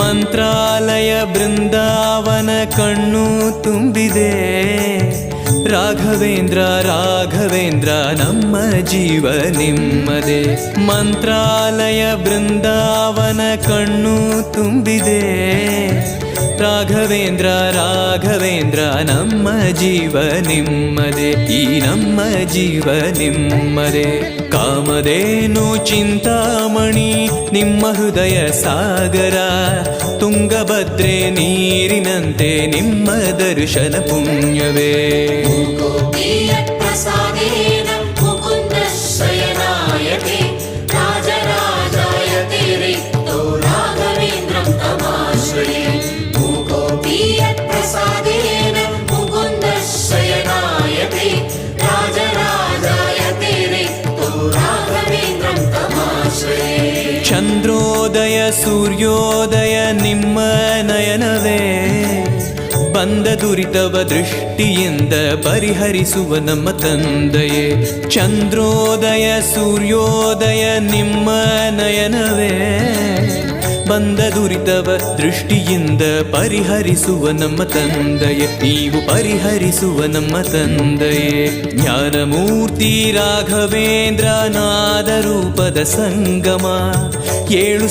ಮಂತ್ರಾಲಯ ಬೃಂದಾವನ ಕಣ್ಣು ತುಂಬಿದೆ. ರಾಘವೇಂದ್ರ ರಾಘವೇಂದ್ರ ನಮ್ಮ ಜೀವ ನಿಮ್ಮದೇ. ಮಂತ್ರಾಲಯ ಬೃಂದಾವನ ಕಣ್ಣು ತುಂಬಿದೆ. ರಾಘವೇಂದ್ರ ರಾಘವೇಂದ್ರ ನಮ್ಮ ಜೀವ ನಿಮ್ಮದೇ. ಈ ನಮ್ಮ ಜೀವ ನಿಮ್ಮದೇ. ಕಾಮಧೇನು ಚಿಂತಾಮಣಿ ನಿಮ್ಮ ಹೃದಯ ಸಾಗರ. ತುಂಗಭದ್ರೆ ನೀರಿನಂತೆ ನಿಮ್ಮ ದರ್ಶನ ಪುಣ್ಯವೇ. ಚಂದ್ರೋದಯ ಸೂರ್ಯೋದಯ ನಿಮ್ಮ ನಯನವೇ. ಬಂದ ದುರಿತವ ದೃಷ್ಟಿಯಿಂದ ಪರಿಹರಿಸುವ ನಮ್ಮ ತಂದೆಯೇ. ಚಂದ್ರೋದಯ ಸೂರ್ಯೋದಯ ನಿಮ್ಮ ನಯನವೇ. ಬಂದ ದುರಿತವ ದೃಷ್ಟಿಯಿಂದ ಪರಿಹರಿಸುವ ನಮ್ಮ ತಂದೆಯೇ. ನೀವು ಪರಿಹರಿಸುವ ನಮ್ಮ ತಂದೆಯೇ. ಜ್ಞಾನಮೂರ್ತಿ ರಾಘವೇಂದ್ರ ನಾದ ರೂಪದ ಸಂಗಮ. ಏಳು